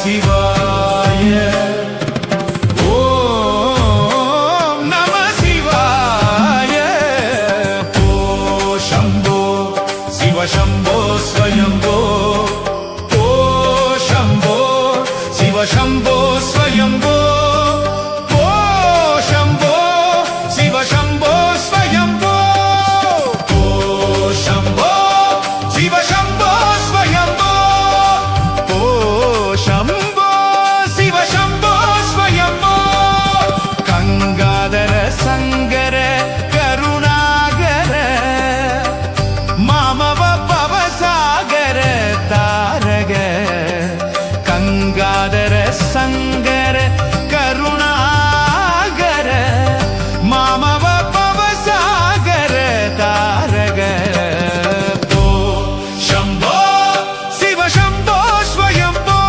சிவாய ஓம் நம சிவாய ஓ சம்போ சிவ சம்போ ஸ்வயம்போ ஓ சம்போ சிவ சம்போ ஸ்வயம்போ ஓ சம்போ சிவ சம்போ ஸ்வயம்போ ஓ சம்போ சிவ சம்போ ஸ்வயம்போ ஓ சம்போ சிவ சம்போ ஸ்வயம்போ கங்காதர சங்கர கருணாகர மாமவ பவசாகர தாரக கங்காதர சங்கர கருணாகர மாமவ பவசாகர தாரக ஓ சம்போ சிவ சம்போ ஸ்வயம்போ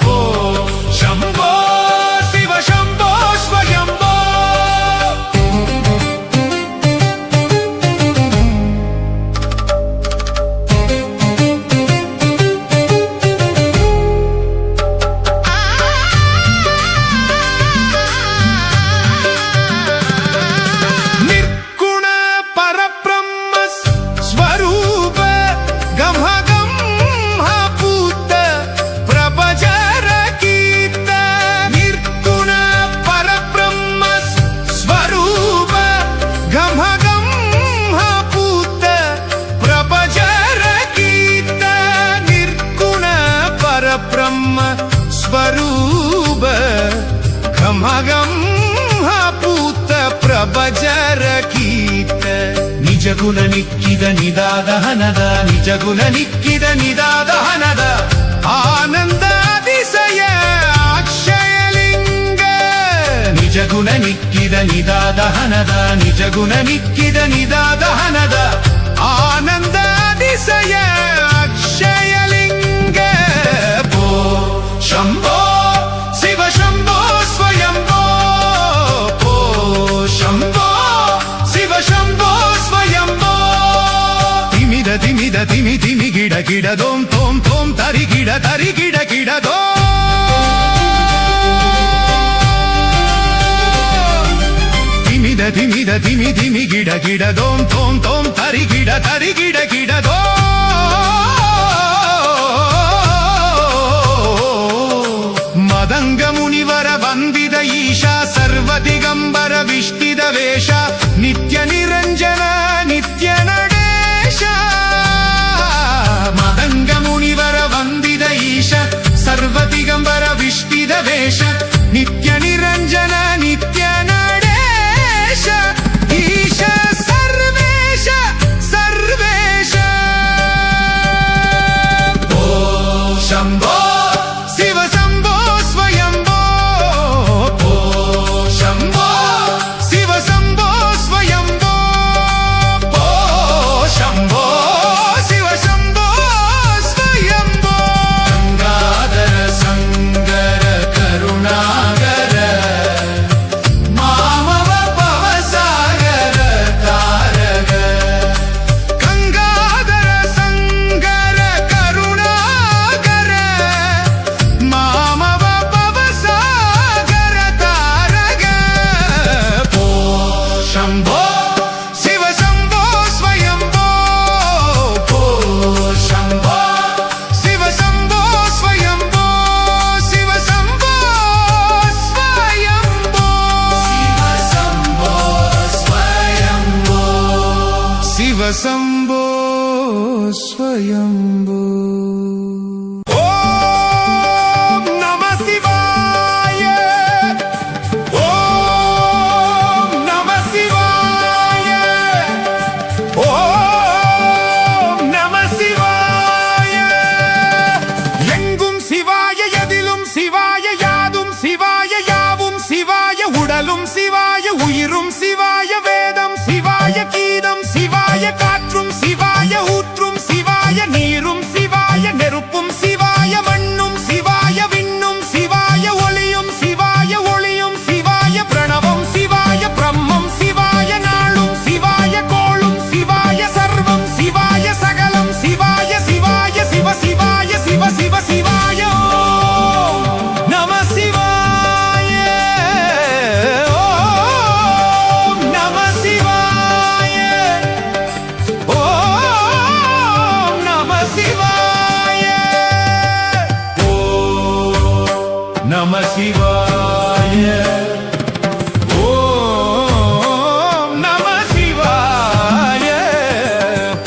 ஓ சம்போ சிவ சம்போ ஸ்வயம்போ நிர்குண பரபிரம்ம ஸ்வரூப கமகம் பூத்த பிரபஜர கீர்த்த நிர்குண பரபிரம்ம ஸ்வரூப கமகம் பூத்த பிரபஜர கீர்த்த நிர்குண பரபிரம்ம ஸ்வரூப கமகம் பூத்த பிரபஜர கீர்த்த ನಿಜಗುಣ ನಿಕ್ಕಿದ ನಿದಾದಹನದ ನಿಜಗುಣ ನಿಕ್ಕಿದ ನಿದಾದಹನದ ಆನಂದ ಅತಿಶಯ ಅಕ್ಷಯಲಿಂಗ ನಿಜಗುಣ ನಿಕ್ಕಿದ ನಿದಾದಹನದ ನಿಜಗುಣ ನಿಕ್ಕಿದ ನಿದಾದಹನದ ಆನಂದ ಅತಿಶಯ ಅಕ್ಷಯಲಿಂಗ ಓ ಶಂಭೋ ಶಿವ ಶಂಭೋ ಸ್ವಯಂಭೋ ಓ ಶಂಭೋ ಶಿವ ಶಂಭೋ ಸ್ವಯಂಭೋ ತಿಮಿದ ತಿಮಿದ ತಿಮಿ ತಿಮಿ ಗಿಡ ಗಿಡ ದೋಂ ತೋಂ ತೋಂ ತರಿ ಗಿಡ ಗಿಡ ದೋ ತಿಮಿದ ತಿಮಿದ ತಿಮಿ ತಿಮಿ ಗಿಡ ದೋಂ ತೋಂ ತೋಂ ತರಿ ಗಿಡ ದೋ ಮದಂಗ ಮುನಿವರ ವಂದಿದ ಈಶಾ ಸರ್ವ ದಿಗಂಬರ ವಿಷ್ಟಿದ ವೇಷ ನಿತ್ಯ ನಿರಂಜನ ನಿತ್ಯ ನಡೆಶ ಮದಂಗ ಮುನಿವರ ವಂದಿದ ಈಶ ಸರ್ವ ದಿಗಂಬರ ವಿಷ್ಟಿದ ವೇಷ ನಿತ್ಯ ನಿರಂಜನ ನಿತ್ಯ ನಡೆಶ ಈಶ ಸರ್ವೇಶ ಸರ್ವೇಶ ಓ ಶಂಭೋ ಶಿವ ಶಂಭೋ ಸ್ವಯಂಭೋ ಓ ಶಂಭೋ ಶಿವ ಶಂಭೋ ಸ್ವಯಂಭೋ ಓ ಶಂಭೋ ಶಿವ ಶಂಭೋ ಸ್ವಯಂಭೋ ಗಂಗಾಧರ ಸಂಗರ ಕರುಣಾಗರ ಮಾಮವ ಪವಸಾಗರ ತಾರಗ ಗಂಗಾಧರ ಸಂಗರ ಕರುಣಾಗರ ಮಾಮವ ಪವಸಾಗರ ತಾರಗ ಓ ಶಂಭೋ ಶಿವ ಶಂಭೋ ಸ್ವಯಂಭೋ ಓ ಶಂಭೋ ಶಿವ ಶಂಭೋ ಸ್ವಯಂಭೋ ಶಿವ ಶಂಭೋ ಸ್ವಯಂಭೋ ಶಿವ ಶಂಭೋ ಸ್ವಯಂಭೋ ಓಂ ನಮಃ ಶಿವಾಯ ಓಂ ನಮಃ ಶಿವಾಯ ஓம் நம சிவாய எங்கும் சிவாய எதிலும் சிவாய யாதும் சிவாய யாவும் சிவாய உடலும் சிவாய உயிரும் சிவாய வேதம் சிவாய கீதம் சிவாய காற்றும் சிவாய ஊற்றும் சிவாய நீரும் சிவாய ஓம் நம சிவாய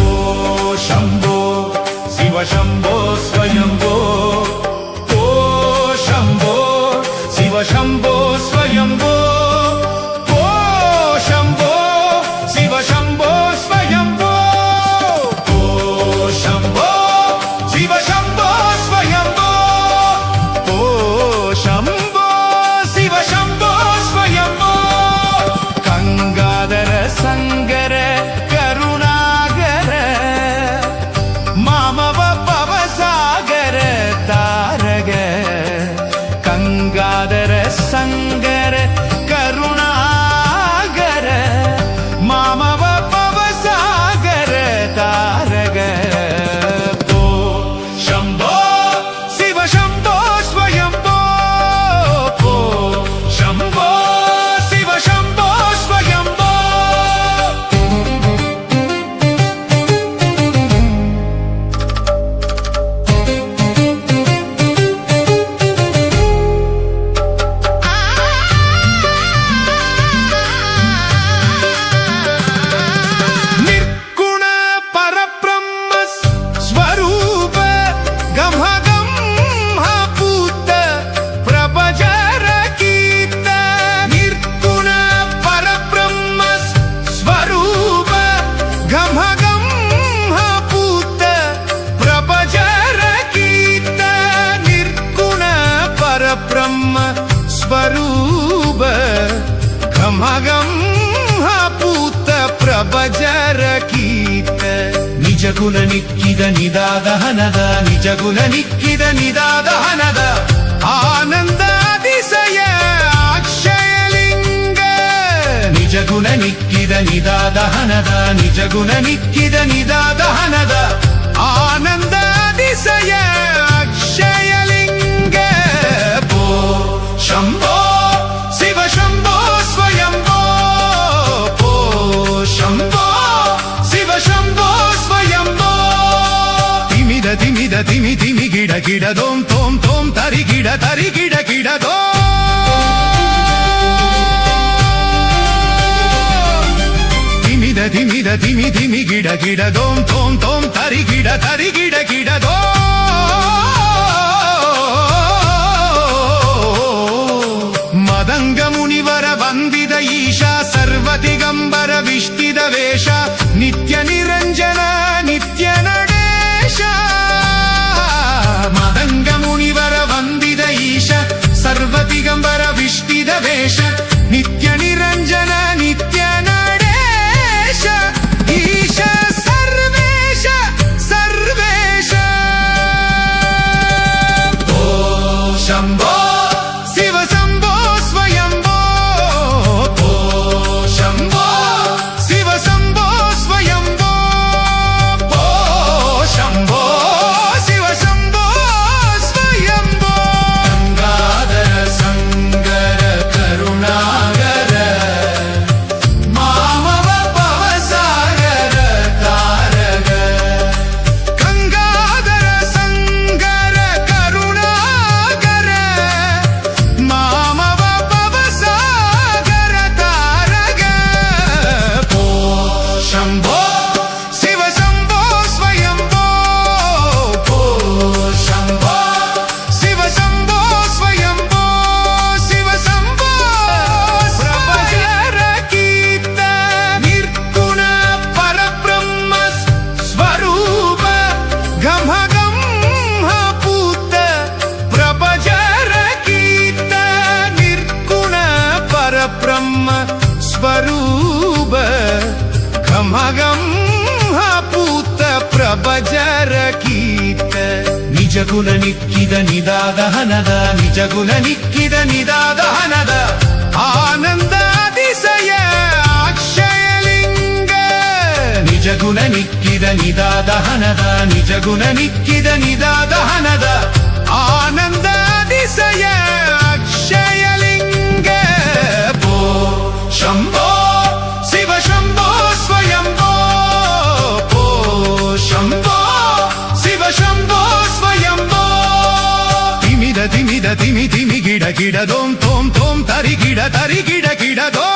ஓ சம்போ சிவ சம்போ ஸ்வயம்போ ஓ சம்போ சிவ சம்போ ஸ்வயம்போ ஓ சம்போ சிவ சம்போ ஸ்வயம்போ ஓ சம்போ சிவ சம்போ ஸ்வயம்போ ஓ சம்போ சிவ சம்போ ஸ்வயம்போ கங்காதர சங்கர கருணாகர மாமவ பவசாகர தாரக கங்காதர சங்கர கருணாகர மாமவ பவசாகர தாரக ஓ சம்போ சிவ சம்போ ஸ்வயம்போ ஓ சம்போ சிவ சம்போ ஸ்வயம்போ निर्गुण परब्रह्म स्वरूप गमगम पूत प्रभजर कीर्त निर्गुण परब्रह्म स्वरूप गमगम पूत प्रभजर कीर्त निर्गुण परब्रह्म स्वरूप गमगम पूत प्रभजर कीर्त ನಿಜಗುಣ ನಿಕ್ಕಿದ ನಿದಾದಹನದ ನಿಜಗುಣ ನಿಕ್ಕಿದ ನಿದಾದಹನದ ಆನಂದ ಅತಿಶಯ ಅಕ್ಷಯಲಿಂಗ ನಿಜಗುಣ ನಿಕ್ಕಿದ ನಿದಾದಹನದ ನಿಜಗುಣ ನಿಕ್ಕಿದ ನಿದಾದಹನದ ಆನಂದ ಅತಿಶಯ ಅಕ್ಷಯಲಿಂಗ ಓ ಶಂಭೋ ಶಿವ ಶಂಭೋ ಸ್ವಯಂಭೋ ಓ ಶಂಭೋ ಶಿವ ಶಂಭೋ ಸ್ವಯಂಭೋ ತಿಮಿದ ತಿಮಿದ ತಿಮಿ ತಿಮಿ ಗಿಡ ಗಿಡ ದೋಂ ತೋಂ ತೋಂ ತರಿ ಗಿಡ ಗಿಡ ದೋ ತಿಮಿದ ತಿಮಿದ ತಿಮಿ ತಿಮಿ ಗಿಡ ದೋಂ ತೋಂ ತೋಂ ತರಿ ಗಿಡ ದೋ ಮದಂಗ ಮುನಿವರ ವಂದಿದ ಈಶಾ ಸರ್ವ ದಿಗಂಬರ ವಿಷ್ಟಿದ ವೇಷ ನಿತ್ಯ ನಿರಂಜನ ನಿತ್ಯ ನಡೆಶ ಮದಂಗ ಮುನಿವರ ವಂದಿದ ಈಶ ಸರ್ವ ದಿಗಂಬರ ವಿಷ್ಟಿದ ವೇಷ ನಿತ್ಯ ನಿರಂಜನ ನಿತ್ಯ ನಡೆಶ ಈಶ ಸರ್ವೇಶ ಸರ್ವೇಶ ಓ ಶಂಭೋ ಶಿವ ಶಂಭೋ ಸ್ವಯಂಭೋ ಓ ಶಂಭೋ ಶಿವ ಶಂಭೋ ಸ್ವಯಂಭೋ ಓ ಶಂಭೋ ಶಿವ ಶಂಭೋ ಸ್ವಯಂಭೋ ಗಂಗಾಧರ ಸಂಗರ ಕರುಣಾಗರ ಮಾಮವ ಪವಸಾಗರ ತಾರಗ ಗಂಗಾಧರ ಸಂಗರ ಕರುಣಾಗರ ಮಾಮವ ಪವಸಾಗರ ತಾರಗ ಓ ಶಂಭೋ ಶಿವ ಶಂಭೋ ಸ್ವಯಂಭೋ ಓ ಶಂಭೋ ಶಿವ ಶಂಭೋ ಸ್ವಯಂಭೋ ಶಿವ ಶಂಭೋ ಪ್ರಭಜರ ಕೀರ್ತ ನಿರ್ಗುಣ ಪರಬ್ರಹ್ಮ ಸ್ವರೂಪ ಗಮಗಂ ಪೂತ ಪ್ರಭಜರ ಕೀರ್ತ ನಿರ್ಗುಣ ಪರಬ್ರಹ್ಮ ಸ್ವರೂಪ ಗಮಗಂ ಪೂತ ಪ್ರಭಜರ ಕೀರ್ತ ನಿಜಗುಣ ನಿಕ್ಕಿದ ನಿದಾದಹನದ ನಿಜಗುಣ ನಿಕ್ಕಿದ ನಿದಾದಹನದ ಆನಂದ ಅತಿಶಯ ಅಕ್ಷಯಲಿಂಗ ನಿಜಗುಣ ನಿಕ್ಕಿದ ನಿದಾದಹನದ ನಿಜಗುಣ ನಿಕ್ಕಿದ ನಿದಾದಹನದ ಆನಂದ ಅತಿಶಯ ಅಕ್ಷಯಲಿಂಗ ಓ ಶಂಭೋ ಶಿವ ಶಂಭೋ ಸ್ವಯಂಭೋ ಓ ಶಂಭೋ ಶಿವ ಶಂಭೋ ಸ್ವಯಂಭೋ ತಿಮಿದ ತಿಮಿದ ತಿಮಿ ತಿಮಿ ಗಿಡ கிடதோம் தோம் தோம் தரிகிட தரிகிட கிடதோ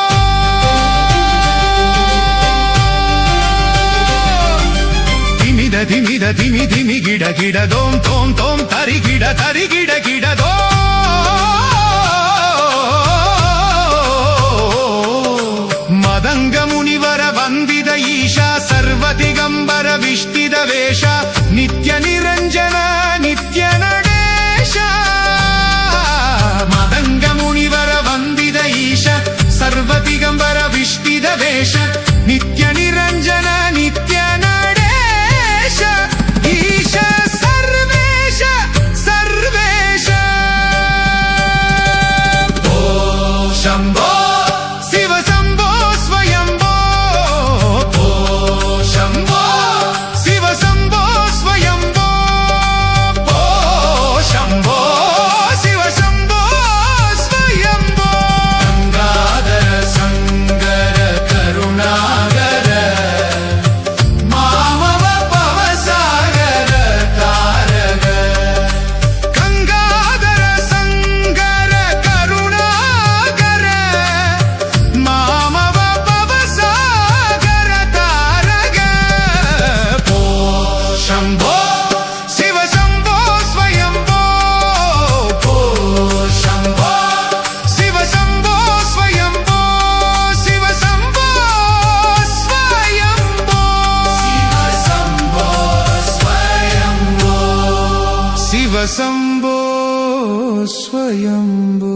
திமித திமித திமி திமி கிட கிடதோம் தோம் தோம் தரிகிட தரிகிட கிடதோ மதங்க முனிவர வந்தித ஈஷா சர்வ திகம்பர விஷ்டித வேஷ நித்ய நிரஞ்சன நித்ய நடேஷ மதங்க முனிவர வந்தித ஈஷ சர்வ திகம்பர விஷ்டித வேஷ நித்ய நிரஞ்சன நித்ய நடேஷ ஈஷ சர்வேஷ சர்வேஷ ஓ சம்போ சிவ சம்போ ஸ்வயம்போ ஓ சம்போ சிவ சம்போ ஸ்வயம்போ ஓ சம்போ சிவ சம்போ ஸ்வயம்போ கங்காதர சங்கர கருணாகர மாமவ பவசாகர தாரக கங்காதர சங்கர கருணாகர மாமவ பவசாகர தாரக ஓ சம்போ சிவ சம்போ ஸ்வயம்போ ஓ சம்போ சிவ சம்போ ஸ்வயம்போ சிவ சம்போ ஸ்வயம்போ சிவ சம்போ ஸ்வயம்போ சிவ சம்போ ஸ்வயம்போ